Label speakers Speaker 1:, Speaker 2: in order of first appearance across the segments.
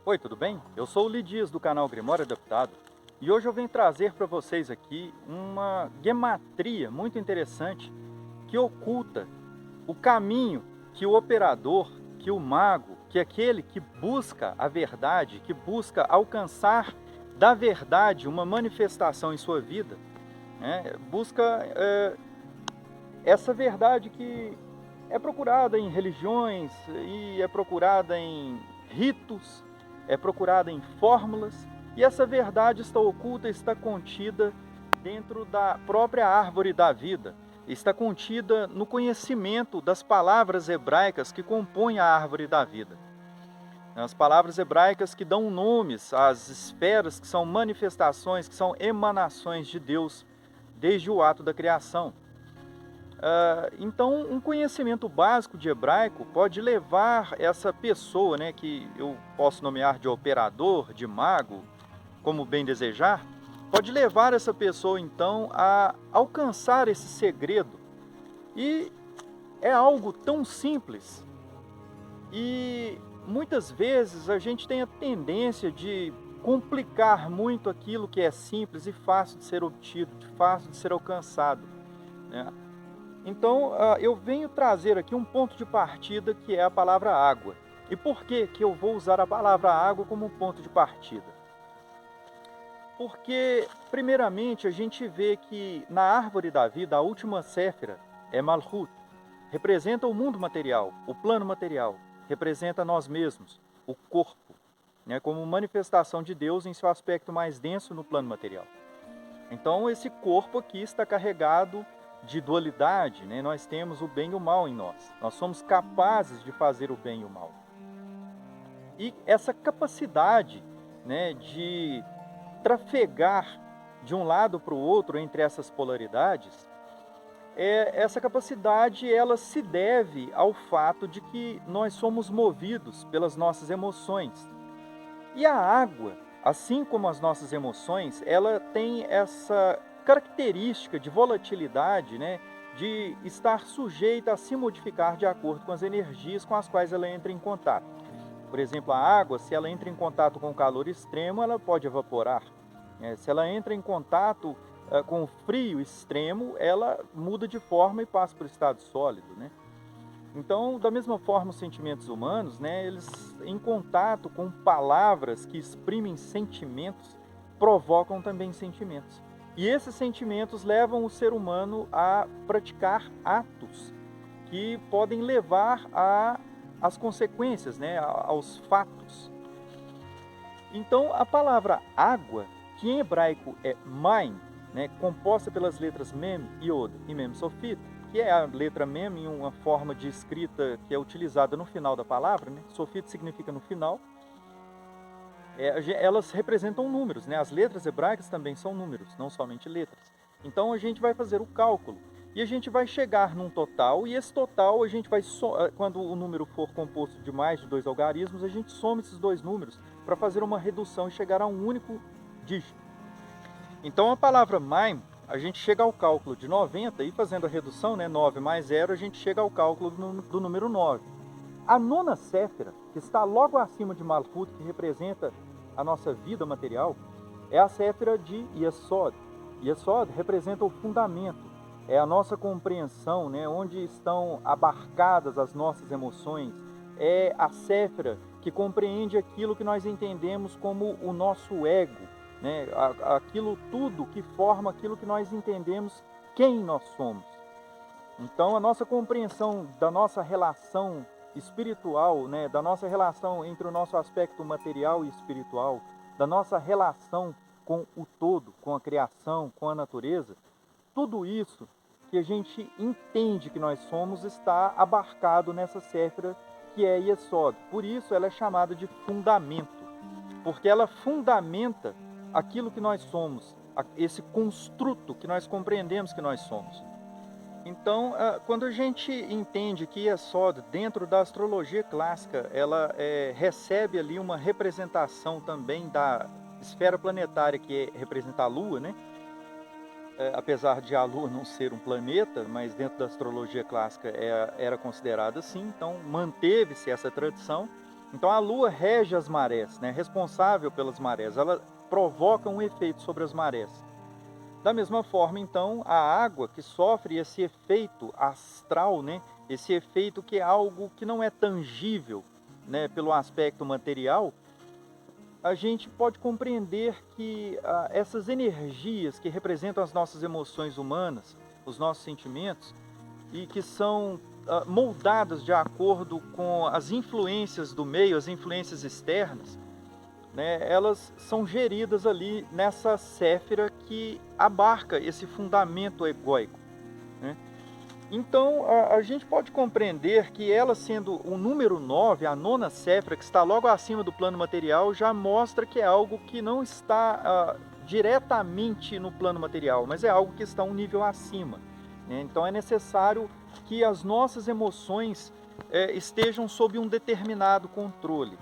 Speaker 1: Oi, tudo bem? Eu sou o Lidias do canal Grimório Adaptado e hoje eu venho trazer para vocês aqui uma gematria muito interessante que oculta o caminho que o operador, que o mago, que aquele que busca a verdade, que busca alcançar da verdade uma manifestação em sua vida, né? Busca essa verdade que é procurada em religiões e é procurada em ritos, é procurada em fórmulas, e essa verdade está oculta, está contida dentro da própria árvore da vida, está contida no conhecimento das palavras hebraicas que compõem a árvore da vida. As palavras hebraicas que dão nomes às esferas, que são manifestações, que são emanações de Deus desde o ato da criação. Então, um conhecimento básico de hebraico pode levar essa pessoa, né, que eu posso nomear de operador, de mago, como bem desejar, pode levar essa pessoa, então, a alcançar esse segredo. E é algo tão simples e muitas vezes a gente tem a tendência de complicar muito aquilo que é simples e fácil de ser obtido, fácil de ser alcançado, né? Então, eu venho trazer aqui um ponto de partida que é a palavra água. E por que eu vou usar a palavra água como um ponto de partida? Porque, primeiramente, a gente vê que na árvore da vida, a última séfira é Malhut, representa o mundo material, o plano material, representa nós mesmos, o corpo, né, como manifestação de Deus em seu aspecto mais denso no plano material. Então, esse corpo aqui está carregado de dualidade, né? Nós temos o bem e o mal em nós. Nós somos capazes de fazer o bem e o mal. E essa capacidade, né, de trafegar de um lado para o outro entre essas polaridades, essa capacidade ela se deve ao fato de que nós somos movidos pelas nossas emoções. E a água, assim como as nossas emoções, ela tem essa característica de volatilidade, né, de estar sujeita a se modificar de acordo com as energias com as quais ela entra em contato. Por exemplo, a água, se ela entra em contato com calor extremo, ela pode evaporar. Se ela entra em contato com frio extremo, ela muda de forma e passa para o estado sólido, né? Então, da mesma forma, os sentimentos humanos, né, eles em contato com palavras que exprimem sentimentos, provocam também sentimentos. E esses sentimentos levam o ser humano a praticar atos que podem levar às consequências, né, aos fatos. Então, a palavra água, que em hebraico é maim, né, composta pelas letras mem, iod e mem sofit, que é a letra mem em uma forma de escrita que é utilizada no final da palavra, né? Sofit significa no final. Elas representam números, né? As letras hebraicas também são números, não somente letras. Então a gente vai fazer o cálculo e a gente vai chegar num total, e esse total a gente vai, quando o número for composto de mais de dois algarismos, a gente soma esses dois números para fazer uma redução e chegar a um único dígito. Então a palavra maim, a gente chega ao cálculo de 90 e fazendo a redução, né, 9 mais 0, a gente chega ao cálculo do número 9. A nona séfira, que está logo acima de Malhut, que representa a nossa vida material, é a séfira de Yesod. Yesod representa o fundamento, é a nossa compreensão, né, onde estão abarcadas as nossas emoções. É a séfira que compreende aquilo que nós entendemos como o nosso ego, né, aquilo tudo que forma aquilo que nós entendemos quem nós somos. Então, a nossa compreensão da nossa relação espiritual, né, da nossa relação entre o nosso aspecto material e espiritual, da nossa relação com o todo, com a criação, com a natureza, tudo isso que a gente entende que nós somos está abarcado nessa séfira que é Yesod. Por isso ela é chamada de fundamento, porque ela fundamenta aquilo que nós somos, esse construto que nós compreendemos que nós somos. Então, quando a gente entende que Yesod, dentro da astrologia clássica, ela recebe ali uma representação também da esfera planetária que representa a Lua, né? Apesar de a Lua não ser um planeta, mas dentro da astrologia clássica era considerada assim, então manteve-se essa tradição. Então a Lua rege as marés, né? Responsável pelas marés. Ela provoca um efeito sobre as marés. Da mesma forma, então, a água que sofre esse efeito astral, né? Esse efeito que é algo que não é tangível, né? Pelo aspecto material, a gente pode compreender que essas energias que representam as nossas emoções humanas, os nossos sentimentos, e que são moldadas de acordo com as influências do meio, as influências externas, né, elas são geridas ali nessa séfira que abarca esse fundamento egóico, né? Então, a gente pode compreender que ela sendo o número 9, a nona séfira, que está logo acima do plano material, já mostra que é algo que não está diretamente no plano material, mas é algo que está um nível acima, né? Então, é necessário que as nossas emoções estejam sob um determinado controle.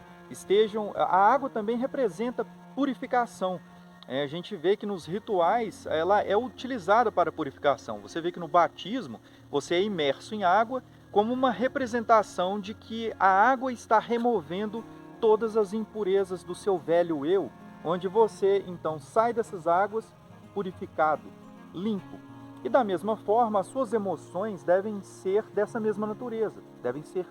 Speaker 1: A água também representa purificação. A gente vê que nos rituais ela é utilizada para purificação. Você vê que no batismo você é imerso em água como uma representação de que a água está removendo todas as impurezas do seu velho eu, onde você então sai dessas águas purificado, limpo. E da mesma forma, as suas emoções devem ser dessa mesma natureza, devem ser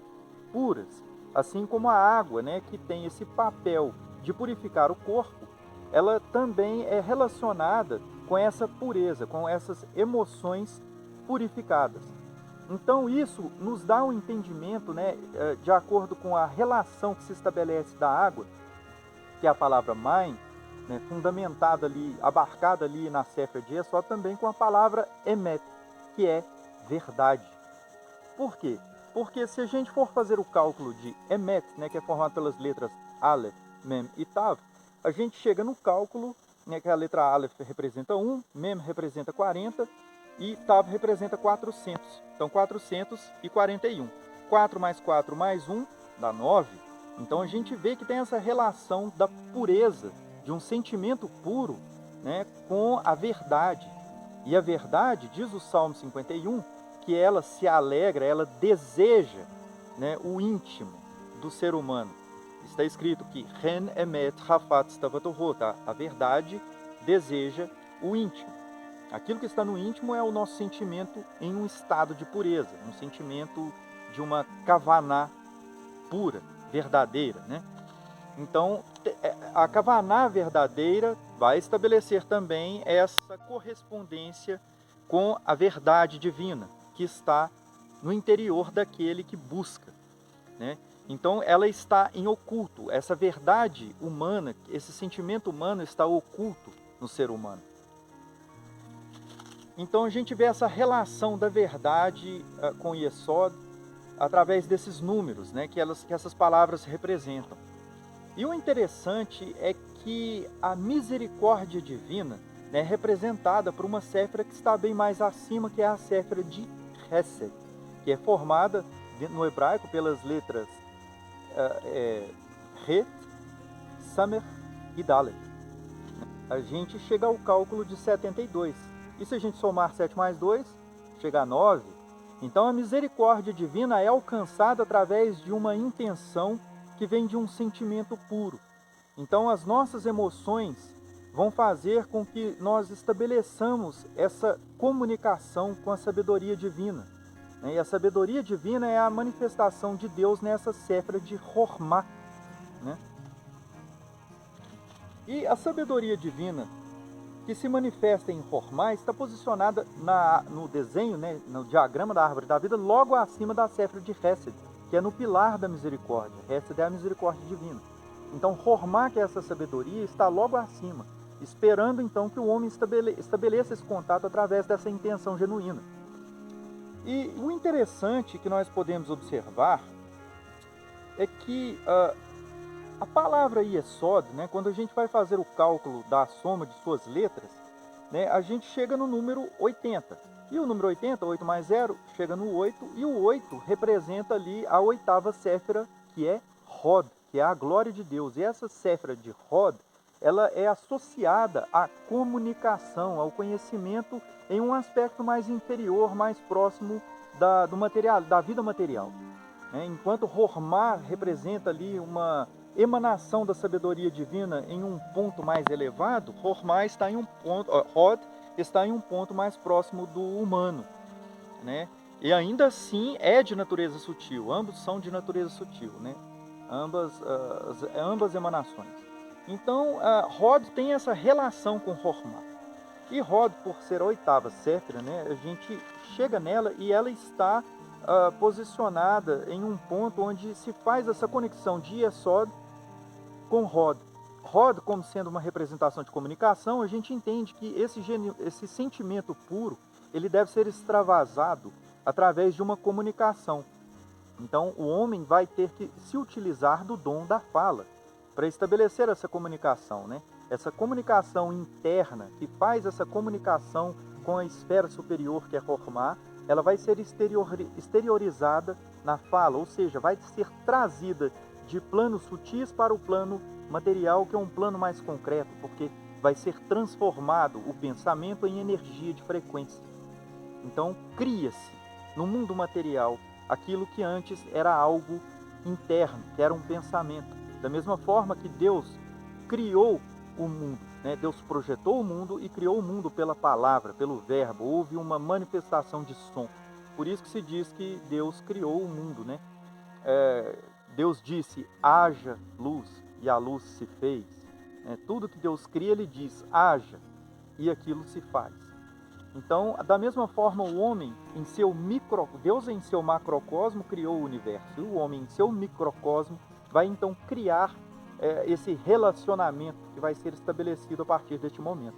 Speaker 1: puras, assim como a água, né, que tem esse papel de purificar o corpo, ela também é relacionada com essa pureza, com essas emoções purificadas. Então isso nos dá um entendimento, né, de acordo com a relação que se estabelece da água, que é a palavra mãe, né, fundamentada ali, abarcada ali na Sefer de Yesod, também com a palavra emet, que é verdade. Por quê? Porque se a gente for fazer o cálculo de emet, né, que é formado pelas letras Aleph, Mem e Tav, a gente chega no cálculo, né, que a letra Aleph representa 1, Mem representa 40 e Tav representa 400. Então 441. 4 mais 4 mais 1 dá 9. Então a gente vê que tem essa relação da pureza, de um sentimento puro, né, com a verdade. E a verdade, diz o Salmo 51, que ela se alegra, ela deseja, né, o íntimo do ser humano. Está escrito que Ren emet hafat stavatohot, a verdade deseja o íntimo. Aquilo que está no íntimo é o nosso sentimento em um estado de pureza, um sentimento de uma kavaná pura, verdadeira, né? Então, a kavaná verdadeira vai estabelecer também essa correspondência com a verdade divina que está no interior daquele que busca, né? Então, ela está em oculto. Essa verdade humana, esse sentimento humano está oculto no ser humano. Então, a gente vê essa relação da verdade com Yesod através desses números, né, que essas palavras representam. E o interessante é que a misericórdia divina, né, é representada por uma séfira que está bem mais acima, que é a séfira de Hesed, que é formada no hebraico pelas letras Het, Samer e Dalet. A gente chega ao cálculo de 72. E se a gente somar 7 mais 2, chega a 9. Então a misericórdia divina é alcançada através de uma intenção que vem de um sentimento puro. Então as nossas emoções vão fazer com que nós estabeleçamos essa comunicação com a sabedoria divina. E a sabedoria divina é a manifestação de Deus nessa séfira de Hormá, né? E a sabedoria divina que se manifesta em Hormá está posicionada no desenho, né, no diagrama da árvore da vida, logo acima da séfira de Hesed, que é no pilar da misericórdia. Hesed é a misericórdia divina. Então, Hormá, que é essa sabedoria, está logo acima, esperando então que o homem estabeleça esse contato através dessa intenção genuína. E o interessante que nós podemos observar é que a palavra Yesod, né, quando a gente vai fazer o cálculo da soma de suas letras, né, a gente chega no número 80. E o número 80, 8 mais 0, chega no 8, e o 8 representa ali a oitava séfira, que é Hod, que é a glória de Deus. E essa séfira de Hod, ela é associada à comunicação, ao conhecimento em um aspecto mais inferior, mais próximo do material, da vida material. né? Enquanto Hormá representa ali uma emanação da sabedoria divina em um ponto mais elevado, Hormá está em um ponto, Hod está em um ponto mais próximo do humano, né? E ainda assim é de natureza sutil, ambos são de natureza sutil, né? Ambas emanações. Então, Hod tem essa relação com Hormá. E Hod, por ser a oitava Séfira, né, a gente chega nela e ela está posicionada em um ponto onde se faz essa conexão de Yesod com Hod. Hod, como sendo uma representação de comunicação, a gente entende que esse sentimento puro, ele deve ser extravasado através de uma comunicação. Então, o homem vai ter que se utilizar do dom da fala para estabelecer essa comunicação, né? Essa comunicação interna, que faz essa comunicação com a esfera superior, que é Hormá, ela vai ser exteriorizada na fala, ou seja, vai ser trazida de planos sutis para o plano material, que é um plano mais concreto, porque vai ser transformado o pensamento em energia de frequência. Então, cria-se no mundo material aquilo que antes era algo interno, que era um pensamento. Da mesma forma que Deus criou o mundo, né? Deus projetou o mundo e criou o mundo pela palavra, pelo verbo. Houve uma manifestação de som. Por isso que se diz que Deus criou o mundo, né? Deus disse, haja luz, e a luz se fez. Tudo que Deus cria, Ele diz, haja, e aquilo se faz. Então, da mesma forma, o homem, Deus em seu macrocosmo criou o universo, e o homem em seu microcosmo vai então criar esse relacionamento que vai ser estabelecido a partir deste momento.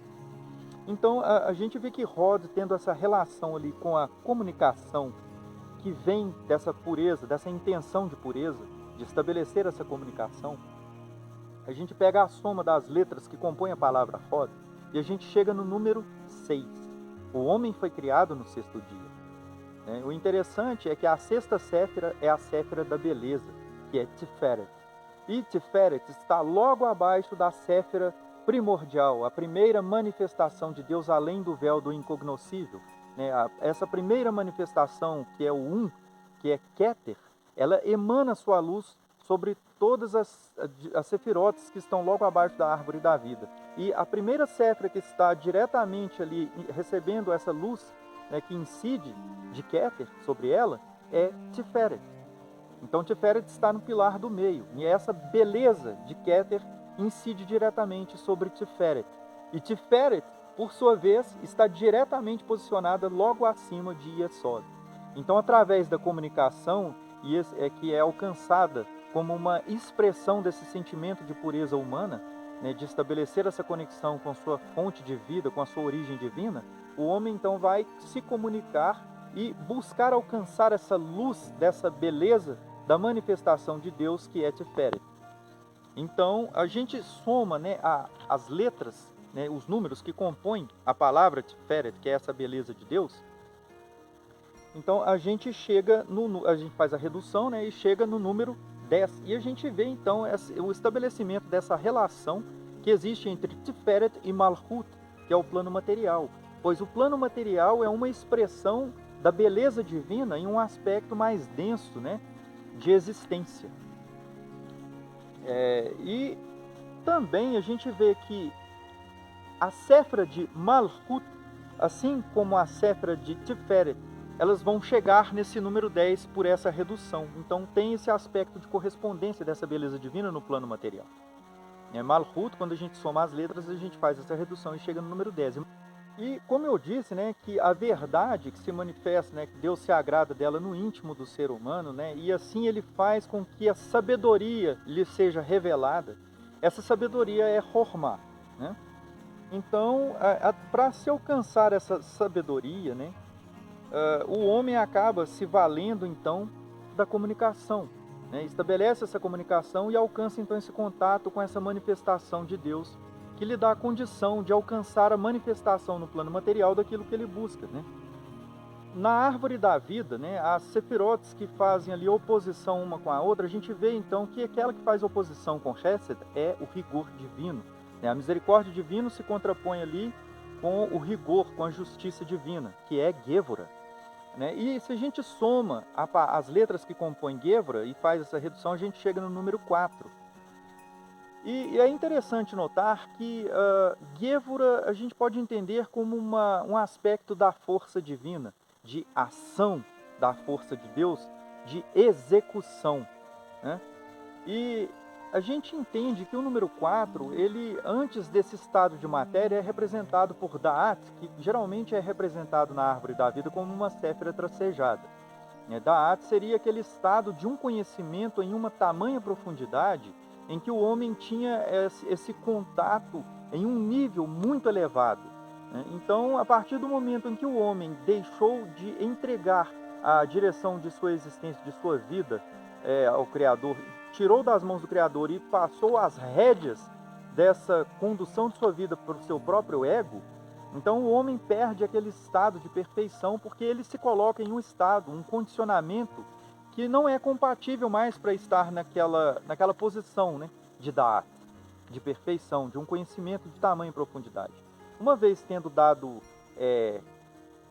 Speaker 1: Então, a gente vê que Hod, tendo essa relação ali com a comunicação, que vem dessa pureza, dessa intenção de pureza, de estabelecer essa comunicação, a gente pega a soma das letras que compõem a palavra Hod e a gente chega no número 6. O homem foi criado no sexto dia. O interessante é que a sexta séfira é a séfira da beleza, que é Tiferet. E Tiferet está logo abaixo da séfira primordial, a primeira manifestação de Deus além do véu do incognoscível. Essa primeira manifestação, que é o Um, que é Keter, ela emana sua luz sobre todas as sefirotes que estão logo abaixo da árvore da vida. E a primeira séfira que está diretamente ali recebendo essa luz, que incide de Keter sobre ela, é Tiferet. Então Tiferet está no pilar do meio, e essa beleza de Keter incide diretamente sobre Tiferet. E Tiferet, por sua vez, está diretamente posicionada logo acima de Yesod. Então, através da comunicação, que é alcançada como uma expressão desse sentimento de pureza humana, de estabelecer essa conexão com sua fonte de vida, com a sua origem divina, o homem então vai se comunicar e buscar alcançar essa luz, dessa beleza da manifestação de Deus, que é Tiferet. Então, a gente soma as letras, os números que compõem a palavra Tiferet, que é essa beleza de Deus. Então, a gente faz a redução, e chega no número 10. E a gente vê, então, o estabelecimento dessa relação que existe entre Tiferet e Malchut, que é o plano material. Pois o plano material é uma expressão da beleza divina em um aspecto mais denso, de existência. E também a gente vê que a séfira de Malchut, assim como a séfira de Tiferet, elas vão chegar nesse número 10 por essa redução. Então tem esse aspecto de correspondência dessa beleza divina no plano material. Malchut, quando a gente soma as letras, a gente faz essa redução e chega no número 10. E como eu disse, que a verdade que se manifesta, que Deus se agrada dela no íntimo do ser humano, e assim Ele faz com que a sabedoria lhe seja revelada. Essa sabedoria é Hormá. Então, para se alcançar essa sabedoria, o homem acaba se valendo então da comunicação, estabelece essa comunicação e alcança então esse contato com essa manifestação de Deus, que lhe dá a condição de alcançar a manifestação no plano material daquilo que ele busca. Na árvore da vida, as sefirotes que fazem ali oposição uma com a outra, a gente vê então que aquela que faz oposição com Chesed é o rigor divino. A misericórdia divina se contrapõe ali com o rigor, com a justiça divina, que é Gevurah. né? E se a gente soma as letras que compõem Gevura e faz essa redução, a gente chega no número 4. E é interessante notar que Gevura a gente pode entender como um aspecto da força divina, de ação da força de Deus, de execução, né? E a gente entende que o número 4, ele, antes desse estado de matéria, é representado por Da'at, que geralmente é representado na árvore da vida como uma séfira tracejada. Da'at seria aquele estado de um conhecimento em uma tamanha profundidade em que o homem tinha esse contato em um nível muito elevado. Então, a partir do momento em que o homem deixou de entregar a direção de sua existência, de sua vida ao Criador, tirou das mãos do Criador e passou as rédeas dessa condução de sua vida para o seu próprio ego, então o homem perde aquele estado de perfeição porque ele se coloca em um estado, um condicionamento que não é compatível mais para estar naquela posição, né, de dar, de perfeição, de um conhecimento de tamanho e profundidade. Uma vez tendo dado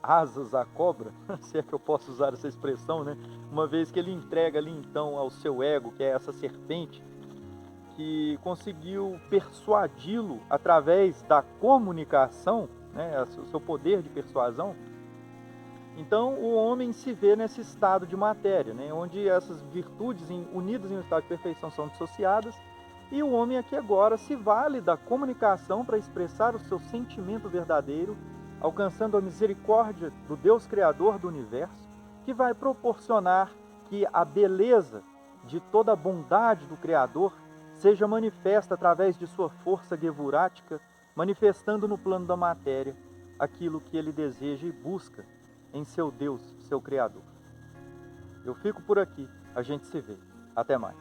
Speaker 1: asas à cobra, se é que eu posso usar essa expressão, né? Uma vez que ele entrega ali então ao seu ego, que é essa serpente, que conseguiu persuadi-lo através da comunicação, né? O seu poder de persuasão. Então o homem se vê nesse estado de matéria, né? Onde essas virtudes unidas em um estado de perfeição são dissociadas, e o homem aqui agora se vale da comunicação para expressar o seu sentimento verdadeiro, alcançando a misericórdia do Deus Criador do Universo, que vai proporcionar que a beleza de toda a bondade do Criador seja manifesta através de sua força gevurática, manifestando no plano da matéria aquilo que ele deseja e busca em seu Deus, seu Criador. Eu fico por aqui, a gente se vê. Até mais.